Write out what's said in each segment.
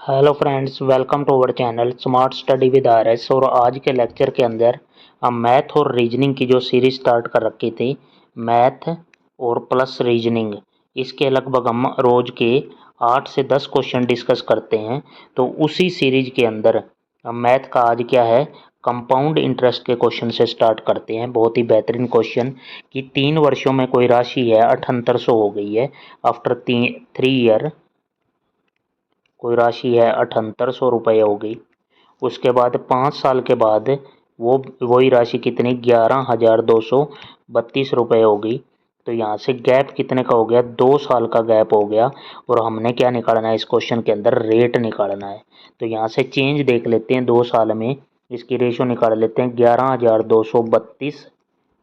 Hello friends, welcome to our channel smart study with R S. और आज के lecture के अंदर हम मैथ और रीजनिंग की जो सीरीज स्टार्ट कर रखी थी, मैथ और प्लस रीजनिंग, इसके लगभग हम रोज के 8 से 10 क्वेश्चन डिस्कस करते हैं। तो उसी सीरीज के अंदर हम मैथ का आज क्या है, कंपाउंड इंटरेस्ट के क्वेश्चन से स्टार्ट करते हैं। बहुत ही बेहतरीन क्वेश्चन कि 3 वर्षों में कोई राशि है 7800 हो गई है। आफ्टर 3 ईयर कोई राशि है 7800 रुपये हो गई। उसके बाद 5 साल के बाद वही राशि कितनी 11,232 रुपये हो गई। तो यहाँ से गैप कितने का हो गया, 2 साल का गैप हो गया। और हमने क्या निकालना है इस क्वेश्चन के अंदर, रेट निकालना है। तो यहाँ से चेंज देख लेते हैं 2 साल में, इसकी रेशो निकाल लेते हैं। 11,232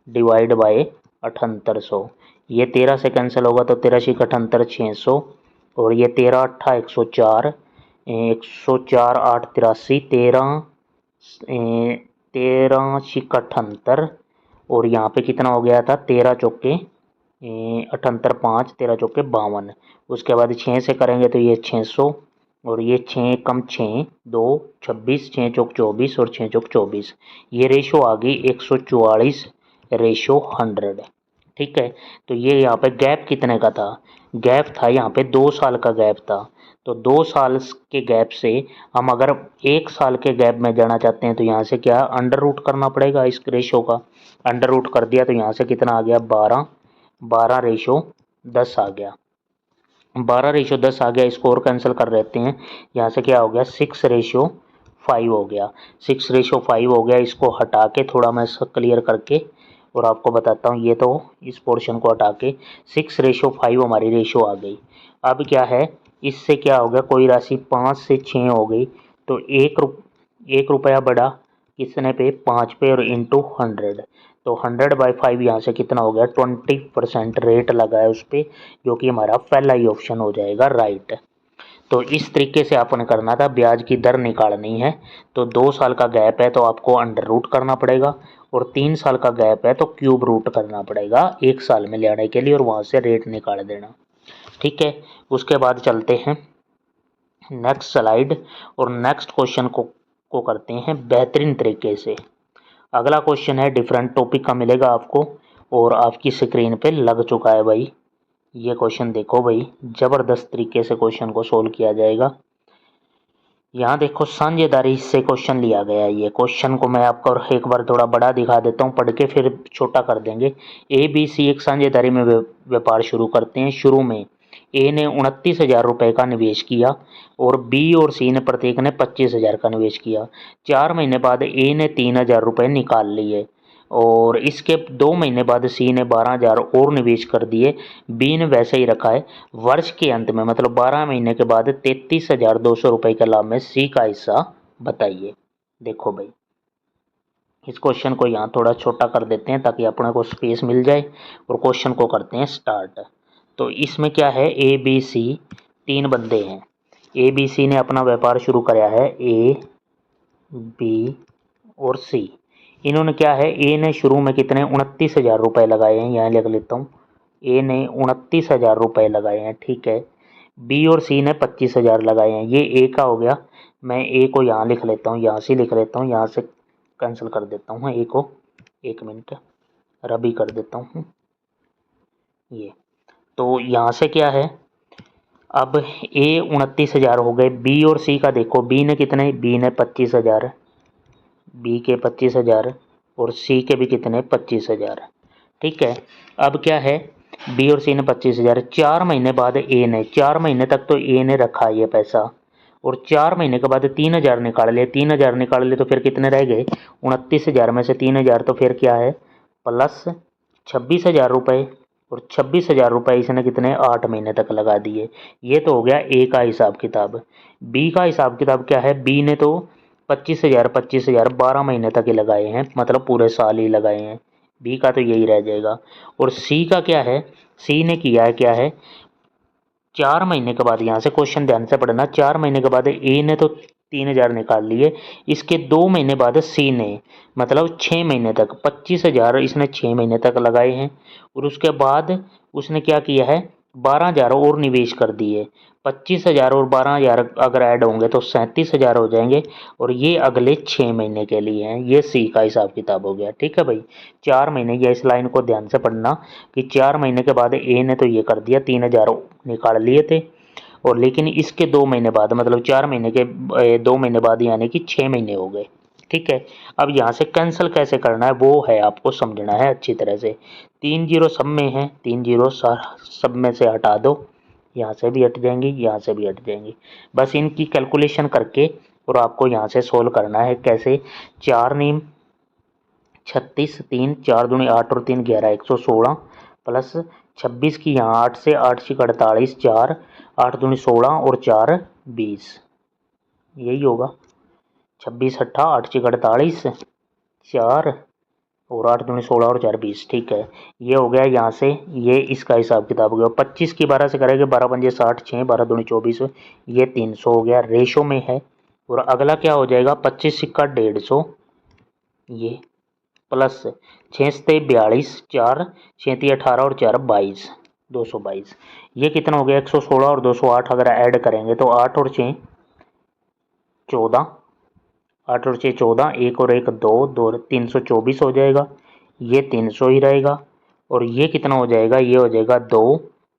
डिवाइड बाय 7800, ये 13 से कैंसिल होगा तो 13 छिक 78 600, और ये 13 अट्ठा 104, 104 8 83, 13 छिक 78, और यहाँ पे कितना हो गया था 13 चौके 78 5, 13 चौके 52। उसके बाद 6 से करेंगे तो ये 600, और ये 6 कम 6 2 26, 6 चौक 24 और 6 चौक 24। ये रेशो आ गई 144 रेशो 100। ठीक है, तो ये यहाँ पे गैप कितने का था, गैप था यहाँ पे 2 साल का गैप था। तो 2 साल के गैप से हम अगर 1 साल के गैप में जाना चाहते हैं तो यहाँ से क्या अंडर रूट करना पड़ेगा इस रेशो का। अंडर रूट कर दिया तो यहाँ से कितना आ गया 12, 12 रेशो 10 आ गया। 12 रेशो 10 आ गया, इसको और कैंसिल कर देते हैं। यहाँ से क्या हो गया 6 रेशो 5 हो गया। 6 रेशो 5 हो गया। इसको हटा के थोड़ा मैं क्लियर करके और आपको बताता हूँ। ये तो इस पोर्शन को हटा के 6 रेशो 5 हमारी रेशो आ गई। अब क्या है, इससे क्या हो गया, कोई राशि 5 से 6 हो गई तो 1 रुपया बढ़ा किसने पे, 5 पे, और इंटू 100। तो 100/5 यहाँ से कितना हो गया 20% रेट लगा है उस पर, जो कि हमारा पहला ही ऑप्शन हो जाएगा राइट। तो इस तरीके से आपने करना था, ब्याज की दर निकालनी है। तो 2 साल का गैप है तो आपको अंडर रूट करना पड़ेगा, और 3 साल का गैप है तो क्यूब रूट करना पड़ेगा 1 साल में ले आने के लिए, और वहाँ से रेट निकाल देना। ठीक है, उसके बाद चलते हैं नेक्स्ट स्लाइड, और नेक्स्ट क्वेश्चन को करते हैं बेहतरीन तरीके से। अगला क्वेश्चन है डिफरेंट टॉपिक का, मिलेगा आपको और आपकी स्क्रीन पे लग चुका है भाई। ये क्वेश्चन देखो भाई, ज़बरदस्त तरीके से क्वेश्चन को सोल्व किया जाएगा। यहाँ देखो साझेदारी से क्वेश्चन लिया गया है। ये क्वेश्चन को मैं आपको एक बार थोड़ा बड़ा दिखा देता हूँ, पढ़ के फिर छोटा कर देंगे। ए बी सी एक साझेदारी में व्यापार शुरू करते हैं। शुरू में ए ने 29,000 रुपये का निवेश किया, और बी और सी ने प्रत्येक ने 25,000 का निवेश किया। 4 महीने बाद ए ने 3,000 रुपये निकाल लिए, और इसके 2 महीने बाद सी ने 12,000 और निवेश कर दिए। बी ने वैसे ही रखा है। वर्ष के अंत में मतलब 12 महीने के बाद 33,200 रुपये के लाभ में सी का हिस्सा बताइए। देखो भाई, इस क्वेश्चन को यहाँ थोड़ा छोटा कर देते हैं ताकि अपने को स्पेस मिल जाए, और क्वेश्चन को करते हैं स्टार्ट। तो इसमें क्या है, ए बी सी 3 बंदे हैं। ए बी सी ने अपना व्यापार शुरू कराया है, ए बी और सी। इन्होंने क्या है, ए ने शुरू में कितने 29,000 रुपये लगाए हैं, यहाँ लिख लेता हूँ। ए ने 29,000 रुपये लगाए हैं। ठीक है, बी और सी ने 25,000 लगाए हैं। ये ए का हो गया। मैं ए को यहाँ लिख लेता हूँ, यहाँ से लिख लेता हूँ, यहाँ से कैंसिल कर देता हूँ ए को। 1 मिनट रबी कर देता हूँ ये। तो यहाँ से क्या है, अब ए 29,000 हो गए। बी और सी का देखो, बी ने कितने, बी ने 25,000, बी के 25,000, और सी के भी कितने 25,000। ठीक है, अब क्या है, बी और सी ने 25,000। 4 महीने बाद ए ने, 4 महीने तक तो ए ने रखा ये पैसा, और 4 महीने के बाद 3,000 निकाल लिए। 3,000 निकाल लिए तो फिर कितने रह गए 29,000 में से 3,000, तो फिर क्या है प्लस 26,000 रुपये, और 26,000 रुपये इसने कितने 8 महीने तक लगा दिए। ये तो हो गया ए का हिसाब किताब। बी का हिसाब किताब क्या है, बी ने तो 25,000 25,000 12 महीने तक ही लगाए हैं, मतलब पूरे साल ही लगाए हैं। बी का तो यही रह जाएगा। और सी का क्या है, सी ने किया है क्या है, 4 महीने के बाद, यहाँ से क्वेश्चन ध्यान से पढ़ना, 4 महीने के बाद ए ने तो 3,000 निकाल लिए। इसके 2 महीने बाद सी ने, मतलब 6 महीने तक 25,000 इसने 6 महीने तक लगाए हैं। और उसके बाद उसने क्या किया है, 12,000 और निवेश कर दिए, 25,000 और 12,000 अगर ऐड होंगे तो 37,000 हो जाएंगे और ये अगले 6 महीने के लिए हैं। ये सी का हिसाब किताब हो गया। ठीक है भाई, 4 महीने, या इस लाइन को ध्यान से पढ़ना कि 4 महीने के बाद ए ने तो ये कर दिया, 3,000 निकाल लिए थे, और लेकिन इसके 2 महीने बाद, मतलब 4 महीने के 2 महीने बाद, यानी कि 6 महीने हो गए। ठीक है, अब यहाँ से कैंसिल कैसे करना है वो है आपको समझना है अच्छी तरह से। 3 जीरो सब में है, 3 जीरो सब में से हटा दो, यहाँ से भी हट जाएंगी, यहाँ से भी हट जाएंगी। बस इनकी कैलकुलेशन करके और आपको यहाँ से सोल्व करना है। कैसे? 4 नीम 36, 3 4 दूनी 8 और 3 11, 116 प्लस 26 की यहाँ 8 से, 8 6 48, 4 8 दूनी 16 और 4 20, यही होगा। 26 8 8 6 48, 4 और 8 दूनी 16 और 4 20। ठीक है, ये हो गया यहाँ से, ये इसका हिसाब किताब हो गया। 25 की 12 से करेंगे, 12 पंजे 60, 6 12 दूनी 24, ये 300 हो गया, रेशो में है। और अगला क्या हो जाएगा? 25 सिक्का 150, ये प्लस 6 से 42, 4 6 18 और 4 22, 222। ये कितना हो गया? 116 और 208 अगर ऐड करेंगे तो 8 और 6 14, 8 और 6 14, 1 और 1 2, 2 324 हो जाएगा। ये 300 ही रहेगा। और ये कितना हो जाएगा? ये हो जाएगा 2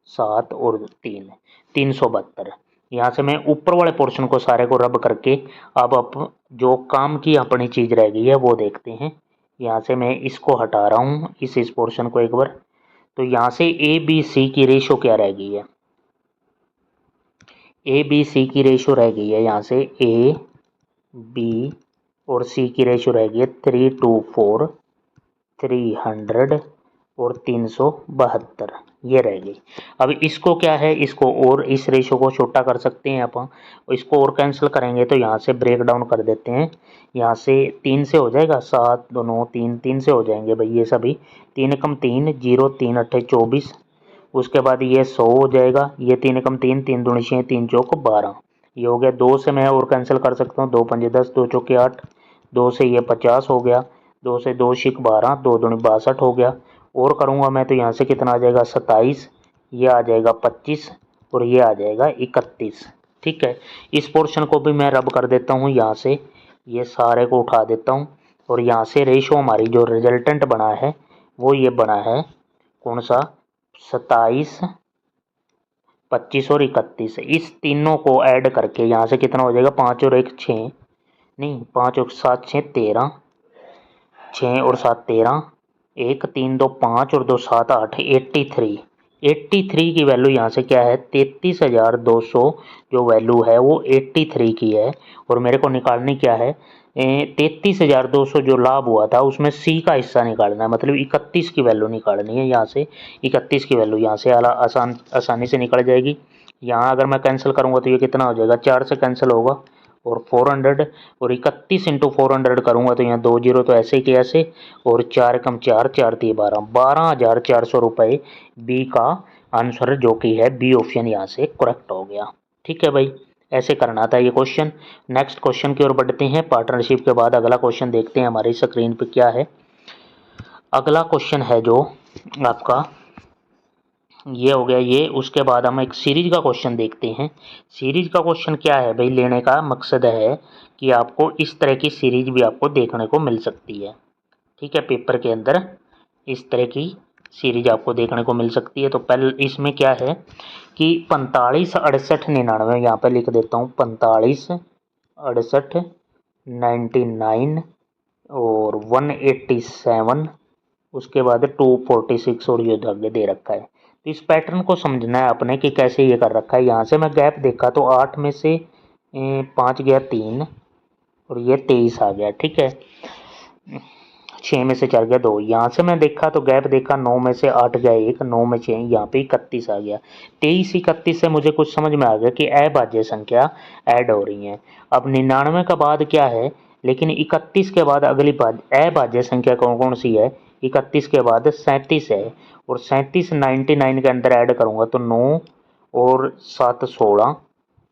7 और 3 372। यहाँ से मैं ऊपर वाले पोर्शन को सारे को रब करके अब जो काम की अपनी चीज़ रह गई है वो देखते हैं। यहाँ से मैं इसको हटा रहा हूँ, इस पोर्शन को एक बार। तो यहाँ से ए बी सी की रेशो क्या रह गई है? ए बी सी की रेशो रह गई है यहाँ से ए बी और सी की रेशो रह गई है 324, 300 और 372, ये रह गई। अब इसको क्या है, इसको और इस रेशो को छोटा कर सकते हैं अपन, इसको और कैंसिल करेंगे तो यहाँ से ब्रेक डाउन कर देते हैं। यहाँ से 3 से हो जाएगा, 7 2 9 3, 3 से हो जाएंगे भाई ये सभी। 3 एकम 3 0, 3 8 24, उसके बाद ये 100 हो जाएगा। ये 3 एकम 3, 3 दूनी 6, 3 चौक 12, ये हो गया। 2 से मैं और कैंसिल कर सकता हूँ, 2 पंजे 10, 2 चौके 8, 2 से ये 50 हो गया, 2 से 2 शिक 12, 2 दूनी 62 हो गया। और करूँगा मैं तो यहाँ से कितना आ जाएगा? 27, ये आ जाएगा 25 और ये आ जाएगा 31। ठीक है, इस पोर्शन को भी मैं रब कर देता हूँ यहाँ से, ये सारे को उठा देता हूँ। और यहाँ से रेशो हमारी जो रिजल्टेंट बना है वो ये बना है, कौन सा? 27, 25 और 31। इस तीनों को ऐड करके यहाँ से कितना हो जाएगा? 5 और 1 6, नहीं 5 और 7 6 13, 6 और 7 13, 1 3 2 5 और 2 7 8, 83। 83 की वैल्यू यहाँ से क्या है? 33,200 जो वैल्यू है वो 83 की है। और मेरे को निकालनी क्या है? 33,200 जो लाभ हुआ था उसमें सी का हिस्सा निकालना है, मतलब 31 की वैल्यू निकालनी है। यहाँ से 31 की वैल्यू यहाँ से आसानी से निकल जाएगी। यहाँ अगर मैं कैंसिल करूँगा तो ये कितना हो जाएगा? 4 से कैंसिल होगा और 400, और 31 इंटू 400 करूँगा तो यहाँ 2 जीरो तो ऐसे ही ऐसे, और 4 कम 4 4 3 12, 12,400 रुपये बी का आंसर जो कि है बी ऑप्शन यहाँ से करेक्ट हो गया। ठीक है भाई, ऐसे करना था ये क्वेश्चन। नेक्स्ट क्वेश्चन की ओर बढ़ते हैं। पार्टनरशिप के बाद अगला क्वेश्चन देखते हैं हमारी स्क्रीन पे क्या है। अगला क्वेश्चन है जो आपका ये हो गया ये। उसके बाद हम एक सीरीज का क्वेश्चन देखते हैं। सीरीज का क्वेश्चन क्या है भाई? लेने का मकसद है कि आपको इस तरह की सीरीज भी आपको देखने को मिल सकती है। ठीक है, पेपर के अंदर इस तरह की सीरीज आपको देखने को मिल सकती है। तो पहले इसमें क्या है कि 45 68 99, यहाँ पर लिख देता हूँ 45 68 99 और 187, उसके बाद 246 और ये आगे दे रखा है। तो इस पैटर्न को समझना है आपने कि कैसे ये कर रखा है। यहाँ से मैं गैप देखा तो 8 में से 5 गया 3 और ये 23 आ गया। ठीक है, 6 में से 4 गया 2, यहाँ से मैं देखा तो गैप देखा 9 में से 8 गया 1, 9 में 6, यहाँ पे 31 आ गया। 23 31 से मुझे कुछ समझ में आ गया कि अभाज्य संख्या ऐड हो रही है। अब 99 का बाद क्या है, लेकिन 31 के बाद अगली अभाज्य संख्या कौन कौन सी है? 31 के बाद 37 है, और 37 99 के अंदर ऐड करूँगा तो 9 और 7 16,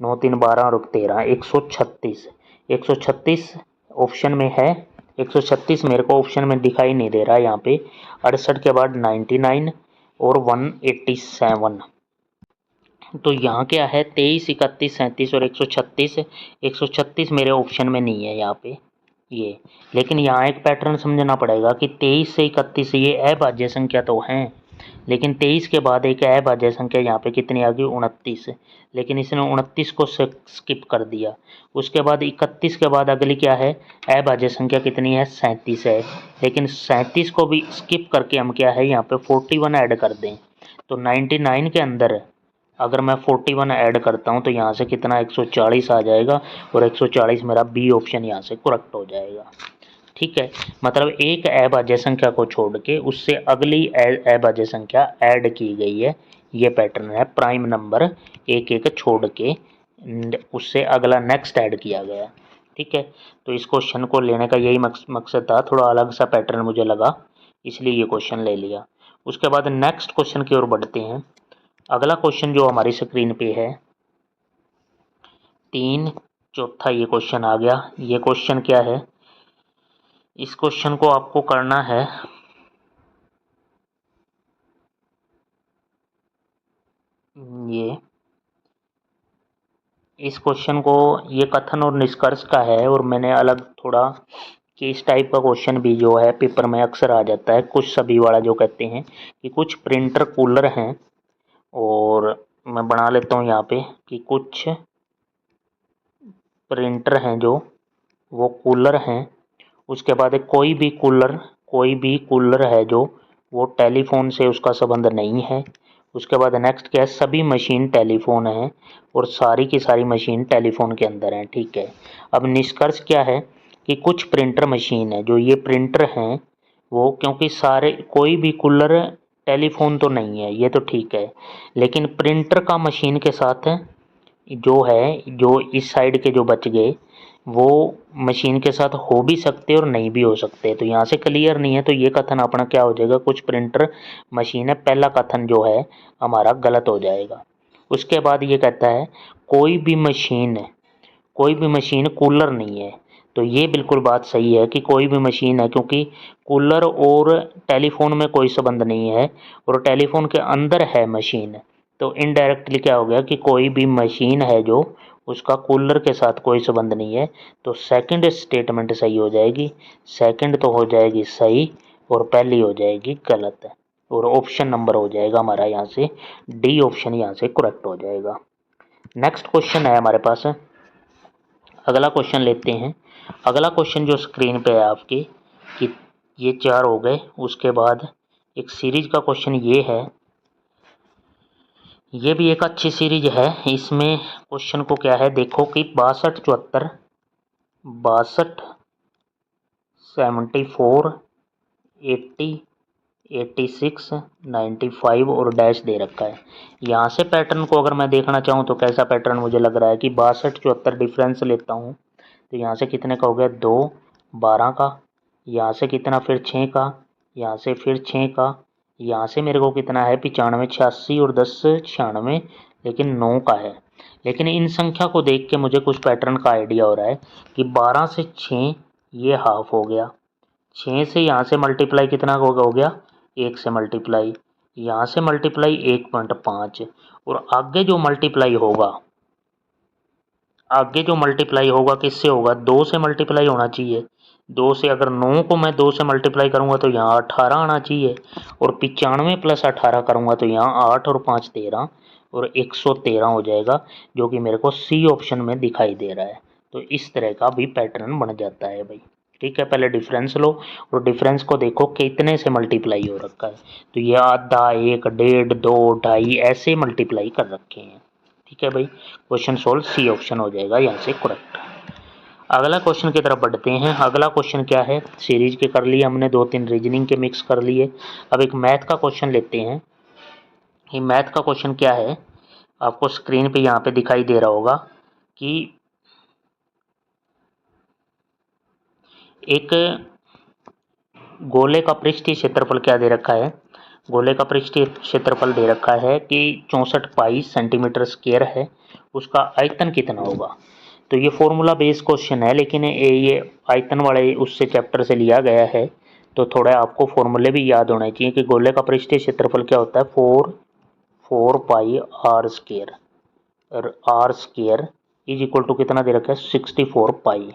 9 3 12 और 13, 136। 136 ऑप्शन में है, 136 मेरे को ऑप्शन में दिखाई नहीं दे रहा है यहाँ पे। 68 के बाद 99 और 187, तो यहाँ क्या है 23, 31, 37 और 136। 136 मेरे ऑप्शन में नहीं है यहाँ पे ये, लेकिन यहाँ एक पैटर्न समझना पड़ेगा कि 23 से 31 ये अभाज्य संख्या तो हैं, लेकिन 23 के बाद एक अभाज्य संख्या यहाँ पे कितनी आ गई 29, लेकिन इसने 29 को स्किप कर दिया। उसके बाद 31 के बाद अगली क्या है अभाज्य संख्या कितनी है 37 है, लेकिन 37 को भी स्किप करके हम क्या है यहाँ पे 41 ऐड कर दें तो 99 के अंदर अगर मैं 41 ऐड करता हूँ तो यहाँ से कितना 140 आ जाएगा और 140 मेरा बी ऑप्शन यहाँ से करेक्ट हो जाएगा। ठीक है, मतलब एक अभाज्य संख्या को छोड़ के उससे अगली अभाज्य संख्या ऐड की गई है, ये पैटर्न है। प्राइम नंबर एक एक छोड़ के उससे अगला नेक्स्ट ऐड किया गया। ठीक है, तो इस क्वेश्चन को लेने का यही मकसद था, थोड़ा अलग सा पैटर्न मुझे लगा इसलिए ये क्वेश्चन ले लिया। उसके बाद नेक्स्ट क्वेश्चन की ओर बढ़ते हैं। अगला क्वेश्चन जो हमारी स्क्रीन पे है 3 चौथा ये क्वेश्चन आ गया। ये क्वेश्चन क्या है, इस क्वेश्चन को आपको करना है ये, इस क्वेश्चन को ये कथन और निष्कर्ष का है और मैंने अलग थोड़ा कि इस टाइप का क्वेश्चन भी जो है पेपर में अक्सर आ जाता है। कुछ सभी वाला जो कहते हैं कि कुछ प्रिंटर कूलर हैं, और मैं बना लेता हूँ यहाँ पे कि कुछ प्रिंटर हैं जो वो कूलर हैं। उसके बाद कोई भी कूलर है जो वो टेलीफोन से उसका संबंध नहीं है। उसके बाद नेक्स्ट क्या है, सभी मशीन टेलीफोन है और सारी की सारी मशीन टेलीफोन के अंदर है। ठीक है, अब निष्कर्ष क्या है कि कुछ प्रिंटर मशीन है जो ये प्रिंटर हैं वो, क्योंकि सारे कोई भी कूलर टेलीफोन तो नहीं है ये तो ठीक है, लेकिन प्रिंटर का मशीन के साथ जो है, जो इस साइड के जो बच गए वो मशीन के साथ हो भी सकते और नहीं भी हो सकते, तो यहाँ से क्लियर नहीं है। तो ये कथन अपना क्या हो जाएगा, कुछ प्रिंटर मशीन है, पहला कथन जो है हमारा गलत हो जाएगा। उसके बाद ये कहता है कोई भी मशीन कूलर नहीं है, तो ये बिल्कुल बात सही है कि कोई भी मशीन है, क्योंकि कूलर और टेलीफोन में कोई संबंध नहीं है और टेलीफोन के अंदर है मशीन, तो इनडायरेक्टली क्या हो गया कि कोई भी मशीन है जो उसका कूलर के साथ कोई संबंध नहीं है। तो सेकंड स्टेटमेंट सही हो जाएगी, सेकंड तो हो जाएगी सही और पहली हो जाएगी गलत, और ऑप्शन नंबर हो जाएगा हमारा यहाँ से डी ऑप्शन यहाँ से करेक्ट हो जाएगा। नेक्स्ट क्वेश्चन है हमारे पास, अगला क्वेश्चन लेते हैं। अगला क्वेश्चन जो स्क्रीन पे है आपके कि ये 4 हो गए, उसके बाद एक सीरीज का क्वेश्चन ये है, ये भी एक अच्छी सीरीज है। इसमें क्वेश्चन को क्या है देखो कि 62, 74, 62, 74, 80, 86, 95 और डैश दे रखा है। यहाँ से पैटर्न को अगर मैं देखना चाहूँ तो कैसा पैटर्न मुझे लग रहा है कि 62, 74 डिफरेंस लेता हूँ तो यहाँ से कितने का हो गया 2, 12 का, यहाँ से कितना फिर 6 का, यहाँ से फिर 6 का, यहाँ से मेरे को कितना है 95, 86 और 10, 96, लेकिन 9 का है। लेकिन इन संख्या को देख के मुझे कुछ पैटर्न का आइडिया हो रहा है कि 12 से 6 ये हाफ हो गया, 6 से यहाँ से मल्टीप्लाई कितना हो गया 1 से मल्टीप्लाई, यहाँ से मल्टीप्लाई 1.5, और आगे जो मल्टीप्लाई होगा किससे होगा 2 से मल्टीप्लाई होना चाहिए। 2 से अगर 9 को मैं 2 से मल्टीप्लाई करूँगा तो यहाँ 18 आना चाहिए, और 95 + 18 करूँगा तो यहाँ 8 और 5 13 और 113 हो जाएगा, जो कि मेरे को सी ऑप्शन में दिखाई दे रहा है। तो इस तरह का भी पैटर्न बन जाता है भाई। ठीक है, पहले डिफरेंस लो और डिफरेंस को देखो कितने से मल्टीप्लाई हो रखा है, तो ये आधा, 1, 1.5, 2, 2.5 ऐसे मल्टीप्लाई कर रखे हैं। ठीक है भाई, क्वेश्चन सोल्व सी ऑप्शन हो जाएगा यहाँ से करेक्ट। अगला क्वेश्चन की तरफ बढ़ते हैं। अगला क्वेश्चन क्या है, सीरीज के कर लिए हमने, 2-3 रीजनिंग के मिक्स कर लिए। अब एक मैथ का क्वेश्चन लेते हैं। ये मैथ का क्वेश्चन क्या है, आपको स्क्रीन पे यहाँ पे दिखाई दे रहा होगा कि एक गोले का पृष्ठीय क्षेत्रफल क्या दे रखा है, गोले का पृष्ठीय क्षेत्रफल दे रखा है कि 64 पाई सेंटीमीटर स्क्वायर है, उसका आयतन कितना होगा। तो ये फॉर्मूला बेस्ड क्वेश्चन है, लेकिन ये आयतन वाले उससे चैप्टर से लिया गया है, तो थोड़ा आपको फॉर्मूले भी याद होने चाहिए कि गोले का पृष्ठीय क्षेत्रफल क्या होता है 4 pi r square. R square is equal to कितना दे रखा है 64 पाई।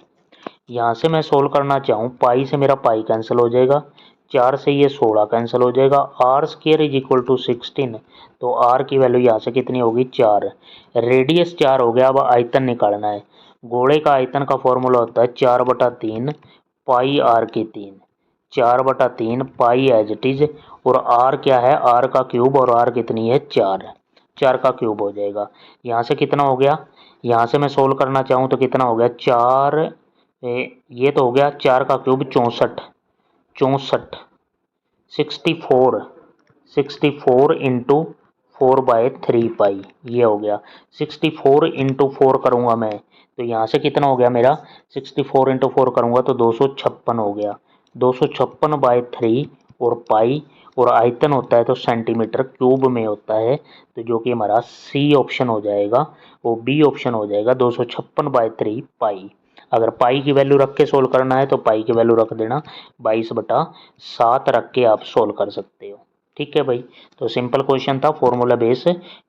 यहाँ से मैं सोल्व करना चाहूँ, पाई से मेरा पाई कैंसिल हो जाएगा, 4 से ये 16 कैंसिल हो जाएगा, R square is equal to 16, तो आर की वैल्यू यहाँ से कितनी होगी 4। रेडियस 4 हो गया। अब आयतन निकालना है। गोले का आयतन का फॉर्मूला होता है 4/3 पाई आर की 3, 4/3 पाई एज इट इज, और आर क्या है आर का क्यूब, और आर कितनी है 4, 4 का क्यूब हो जाएगा। यहाँ से कितना हो गया, यहाँ से मैं सोल्व करना चाहूँ तो कितना हो गया 4, ये तो हो गया 4 का क्यूब 64, 64 इंटू 4/3 पाई, ये हो गया 64 इंटू 4 करूँगा मैं तो यहाँ से कितना हो गया मेरा 64 इंटू 4 करूँगा तो 256 हो गया, 256/3 और पाई, और आयतन होता है तो सेंटीमीटर क्यूब में होता है, तो जो कि हमारा सी ऑप्शन हो जाएगा, वो बी ऑप्शन हो जाएगा 256/3 पाई। अगर पाई की वैल्यू रख के सोल्व करना है तो पाई की वैल्यू रख देना, 22/7 रख के आप सोल्व कर सकते हो। ठीक है भाई, तो सिंपल क्वेश्चन था, फॉर्मूला बेस,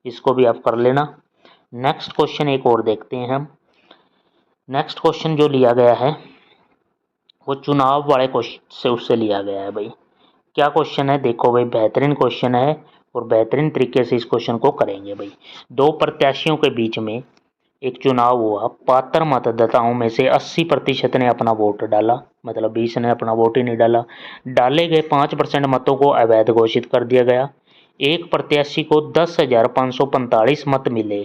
इसको भी आप कर लेना। नेक्स्ट क्वेश्चन एक और देखते हैं हम। नेक्स्ट क्वेश्चन जो लिया गया है वो चुनाव वाले क्वेश्चन से उससे लिया गया है भाई। क्या क्वेश्चन है देखो भाई, बेहतरीन क्वेश्चन है और बेहतरीन तरीके से इस क्वेश्चन को करेंगे भाई। दो प्रत्याशियों के बीच में एक चुनाव हुआ, पात्र मतदाताओं में से 80% ने अपना वोट डाला, मतलब 20 ने अपना वोट ही नहीं डाला। डाले गए 5% मतों को अवैध घोषित कर दिया गया। एक प्रत्याशी को 10,545 मत मिले,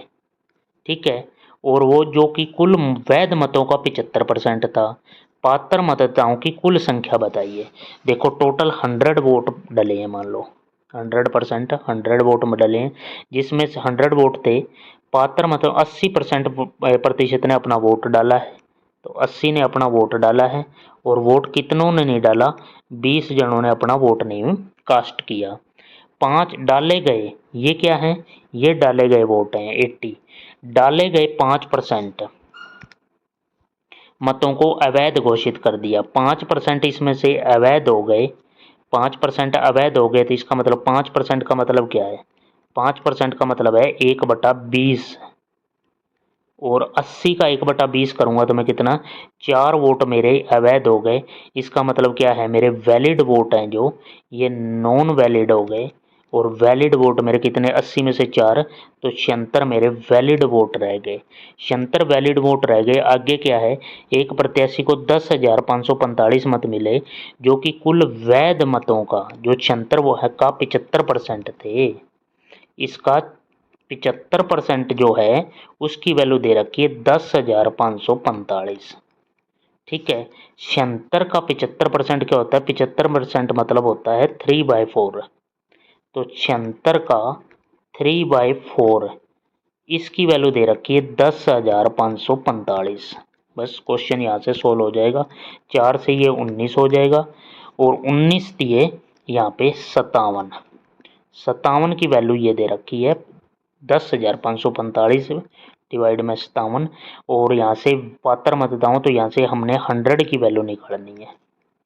ठीक है, और वो जो कि कुल वैध मतों का 75% था। पात्र मतदाताओं की कुल संख्या बताइए। देखो टोटल 100 वोट डले हैं, मान लो 100%, 100 वोट डले हैं, जिसमें से 100 वोट थे पात्र मतलब 80% ने अपना वोट डाला है, तो 80 ने अपना वोट डाला है, और वोट कितनों ने नहीं डाला, 20 जनों ने अपना वोट नहीं कास्ट किया। 5 डाले गए, ये क्या है, ये डाले गए वोट हैं 80, डाले गए 5% मतों को अवैध घोषित कर दिया, 5% इसमें से अवैध हो गए, 5% अवैध हो गए, तो इसका मतलब 5% का मतलब क्या है, 5% का मतलब है 1/20, और 80 का 1/20 करूँगा तो मैं कितना 4 वोट मेरे अवैध हो गए। इसका मतलब क्या है, मेरे वैलिड वोट हैं जो ये नॉन वैलिड हो गए, और वैलिड वोट मेरे कितने 80 में से 4, तो 76 मेरे वैलिड वोट रह गए, 76 वैलिड वोट रह गए। आगे क्या है, एक प्रत्याशी को 10,545 मत मिले, जो कि कुल वैध मतों का जो 76 वो है का 75% थे। इसका 75% जो है उसकी वैल्यू दे रखी है 10,545, ठीक है। 76 का 75% क्या होता है, 75% मतलब होता है 3/4, तो 76 का 3/4 इसकी वैल्यू दे रखी है 10,545। बस क्वेश्चन यहाँ से सोल्व हो जाएगा। 4 से ये 19 हो जाएगा, और 19 दिए यहाँ पे 57, 57 की वैल्यू ये दे रखी है 10,545 डिवाइड में 57, और यहाँ से पात्र मतदाताओं, तो यहाँ से हमने 100 की वैल्यू निकालनी है,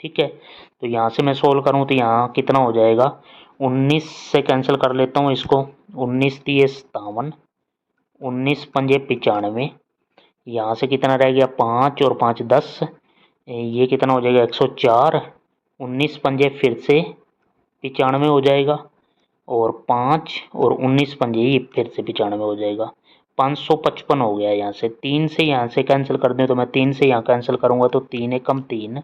ठीक है। तो यहाँ से मैं सोल्व करूँ तो यहाँ कितना हो जाएगा, 19 से कैंसिल कर लेता हूँ इसको, 19 दिए 57, 19 पंजे 95, यहाँ से कितना रह गया 5 और 5 10, ये कितना हो जाएगा 104, 19 पंजे फिर से 95 हो जाएगा, और 5 और 19 पंजे ये फिर से 95 हो जाएगा, 555 हो गया। यहाँ से 3 से यहाँ से कैंसिल कर दें तो मैं 3 से यहाँ कैंसिल करूँगा तो 3 एकम 3,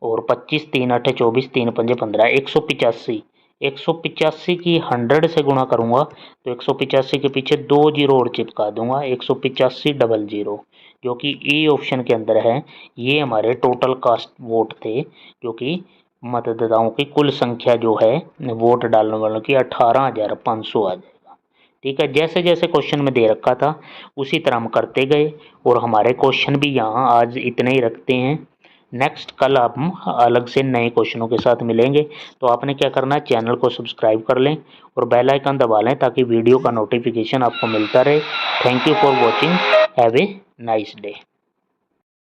और 25 3 8 24, 3 पंजे 15, 185, 185 की 100 से गुणा करूँगा तो 185 के पीछे 2 जीरो और चिपका दूंगा, 185 00, जो कि ए ऑप्शन के अंदर है। ये हमारे टोटल कास्ट वोट थे, जो कि मतदाताओं की कुल संख्या जो है वोट डालने वालों की 18,500 आ जाएगा, ठीक है। जैसे जैसे क्वेश्चन में दे रखा था उसी तरह हम करते गए, और हमारे क्वेश्चन भी यहाँ आज इतने ही रखते हैं। नेक्स्ट कल हम अलग से नए क्वेश्चनों के साथ मिलेंगे। तो आपने क्या करना है, चैनल को सब्सक्राइब कर लें और बेल आइकन दबा लें ताकि वीडियो का नोटिफिकेशन आपको मिलता रहे। Thank you for watching, have a nice day.